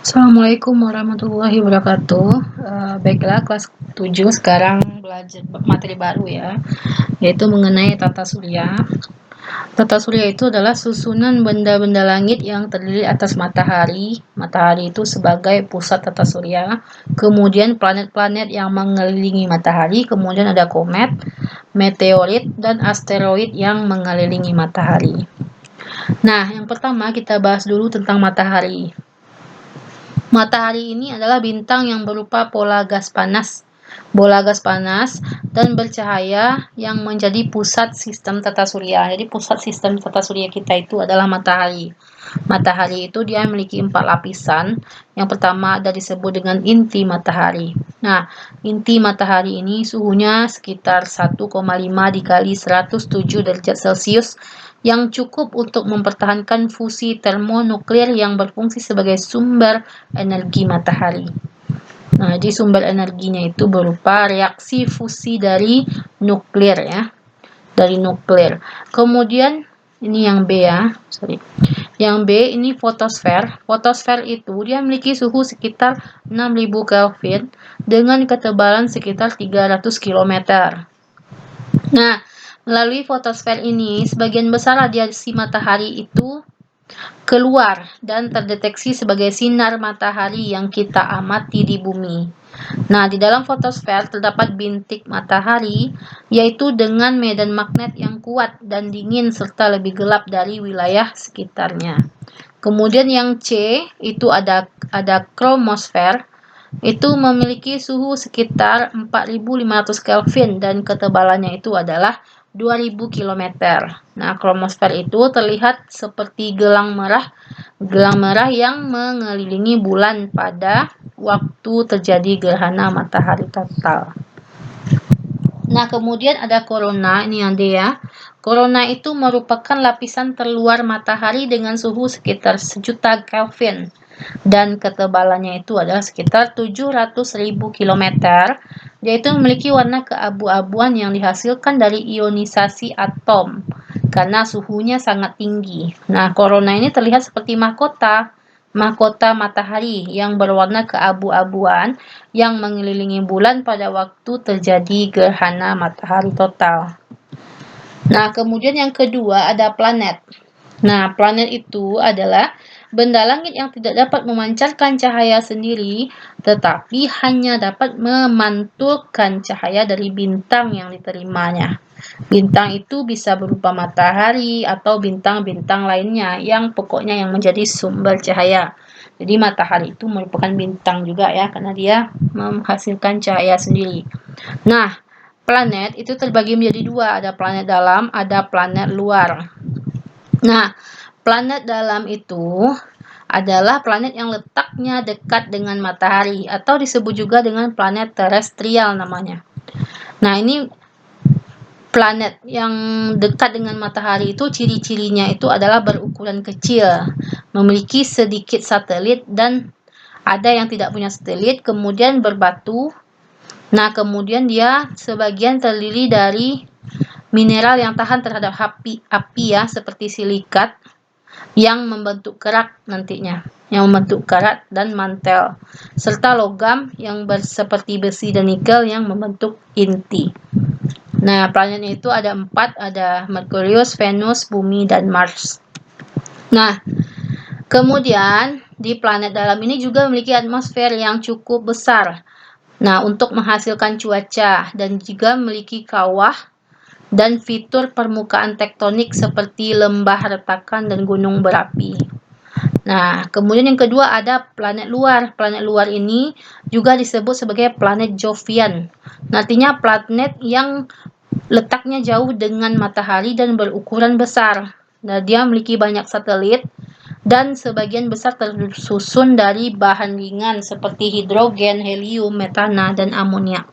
Assalamualaikum warahmatullahi wabarakatuh. Baiklah, kelas 7 sekarang belajar materi baru ya, yaitu mengenai tata surya. Tata surya itu adalah susunan benda-benda langit yang terdiri atas matahari. Matahari itu sebagai pusat tata surya. Kemudian planet-planet yang mengelilingi matahari. Kemudian ada komet, meteorit, dan asteroid yang mengelilingi matahari. Nah, yang pertama kita bahas dulu tentang matahari. Matahari ini adalah bintang yang berupa bola gas panas dan bercahaya yang menjadi pusat sistem tata surya. Jadi pusat sistem tata surya kita itu adalah matahari. Matahari itu dia memiliki 4 lapisan. Yang pertama ada disebut dengan inti matahari. Nah, inti matahari ini suhunya sekitar 1,5 dikali 107 derajat Celcius yang cukup untuk mempertahankan fusi termonuklir yang berfungsi sebagai sumber energi matahari. Nah, jadi sumber energinya itu berupa reaksi fusi dari nuklir ya. Dari nuklir. Kemudian ini yang B ya, Yang B ini fotosfer. Fotosfer itu dia memiliki suhu sekitar 6000 Kelvin dengan ketebalan sekitar 300 km. Nah, melalui fotosfer ini, sebagian besar radiasi matahari itu keluar dan terdeteksi sebagai sinar matahari yang kita amati di bumi. Nah, di dalam fotosfer terdapat bintik matahari, yaitu dengan medan magnet yang kuat dan dingin serta lebih gelap dari wilayah sekitarnya. Kemudian yang C, itu ada kromosfer, itu memiliki suhu sekitar 4500 Kelvin dan ketebalannya itu adalah 2000 km. Nah, kromosfer itu terlihat seperti gelang merah yang mengelilingi bulan pada waktu terjadi gerhana matahari total. Nah, kemudian ada korona, ini yang D ya. Korona itu merupakan lapisan terluar matahari dengan suhu sekitar 1.000.000 Kelvin dan ketebalannya itu adalah sekitar 700.000 km, yaitu memiliki warna keabu-abuan yang dihasilkan dari ionisasi atom karena suhunya sangat tinggi. Nah, korona ini terlihat seperti mahkota matahari yang berwarna keabu-abuan yang mengelilingi bulan pada waktu terjadi gerhana matahari total. Nah, kemudian yang kedua ada planet. Nah, planet itu adalah benda langit yang tidak dapat memancarkan cahaya sendiri, tetapi hanya dapat memantulkan cahaya dari bintang yang diterimanya. Bintang itu bisa berupa matahari atau bintang-bintang lainnya yang pokoknya yang menjadi sumber cahaya. Jadi matahari itu merupakan bintang juga ya, karena dia menghasilkan cahaya sendiri. Nah, planet itu terbagi menjadi dua, ada planet dalam, ada planet luar. Nah, planet dalam itu adalah planet yang letaknya dekat dengan matahari atau disebut juga dengan planet terestrial namanya. Nah, ini planet yang dekat dengan matahari itu ciri-cirinya itu adalah berukuran kecil, memiliki sedikit satelit dan ada yang tidak punya satelit, kemudian berbatu. Nah, kemudian dia sebagian terdiri dari mineral yang tahan terhadap api ya, seperti silikat yang membentuk kerak nantinya, yang membentuk kerak dan mantel, serta logam yang seperti besi dan nikel yang membentuk inti. Nah, planetnya itu ada 4, ada Merkurius, Venus, Bumi, dan Mars. Nah, kemudian di planet dalam ini juga memiliki atmosfer yang cukup besar. Nah, untuk menghasilkan cuaca dan juga memiliki kawah dan fitur permukaan tektonik seperti lembah retakan dan gunung berapi. Nah, kemudian yang kedua ada planet luar. Planet luar ini juga disebut sebagai planet Jovian. Artinya planet yang letaknya jauh dengan matahari dan berukuran besar. Nah, dia memiliki banyak satelit dan sebagian besar tersusun dari bahan ringan seperti hidrogen, helium, metana, dan amoniak.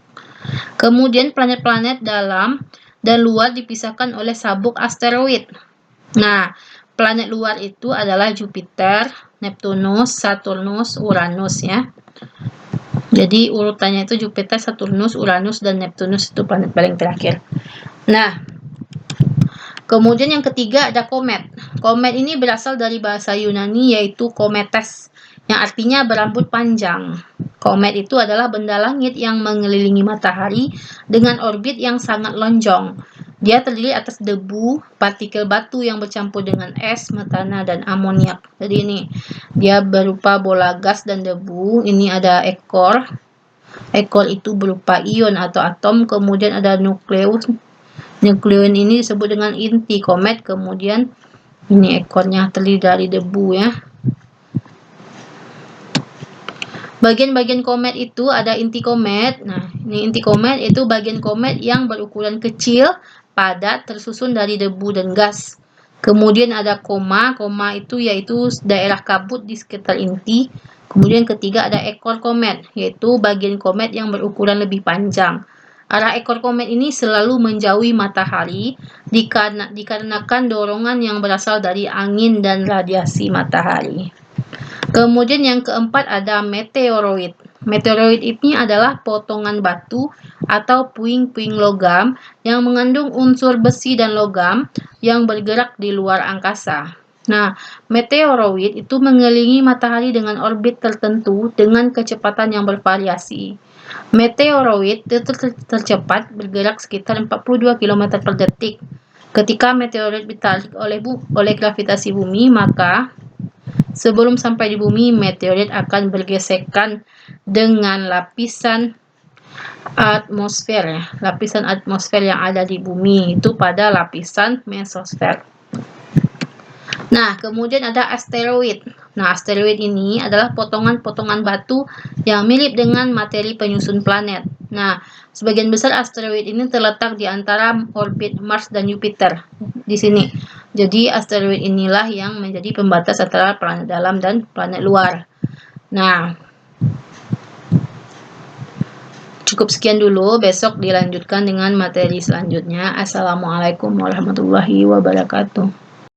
Kemudian planet-planet dalam dan luar dipisahkan oleh sabuk asteroid. Nah, planet luar itu adalah Jupiter, Neptunus, Saturnus, Uranus ya. Jadi urutannya itu Jupiter, Saturnus, Uranus, dan Neptunus itu planet paling terakhir. Nah, kemudian yang ketiga ada komet. Komet ini berasal dari bahasa Yunani yaitu kometes, yang artinya berambut panjang. Komet itu adalah benda langit yang mengelilingi matahari dengan orbit yang sangat lonjong. Dia terdiri atas debu, partikel batu yang bercampur dengan es, metana, dan amoniak. Jadi ini, dia berupa bola gas dan debu. Ini ada ekor. Ekor itu berupa ion atau atom, kemudian ada nukleus. Nukleon ini disebut dengan inti komet, kemudian ini ekornya terdiri dari debu ya. Bagian-bagian komet itu ada inti komet. Nah, ini inti komet itu bagian komet yang berukuran kecil, padat, tersusun dari debu dan gas. Kemudian ada koma. Koma itu yaitu daerah kabut di sekitar inti. Kemudian ketiga ada ekor komet, yaitu bagian komet yang berukuran lebih panjang. Arah ekor komet ini selalu menjauhi matahari dikarenakan dorongan yang berasal dari angin dan radiasi matahari. Kemudian yang keempat ada meteoroid. Meteoroid ini adalah potongan batu atau puing-puing logam yang mengandung unsur besi dan logam yang bergerak di luar angkasa. Nah, meteoroid itu mengelilingi matahari dengan orbit tertentu dengan kecepatan yang bervariasi. Meteoroid itu tercepat bergerak sekitar 42 km per detik. Ketika meteoroid ditarik oleh gravitasi bumi, maka sebelum sampai di bumi, meteorit akan bergesekan dengan lapisan atmosfer, lapisan atmosfer yang ada di bumi itu pada lapisan mesosfer. Nah, kemudian ada asteroid. Nah, asteroid ini adalah potongan-potongan batu yang mirip dengan materi penyusun planet. Nah, sebagian besar asteroid ini terletak di antara orbit Mars dan Jupiter di sini. Jadi, asteroid inilah yang menjadi pembatas antara planet dalam dan planet luar. Nah, cukup sekian dulu. Besok dilanjutkan dengan materi selanjutnya. Assalamualaikum warahmatullahi wabarakatuh.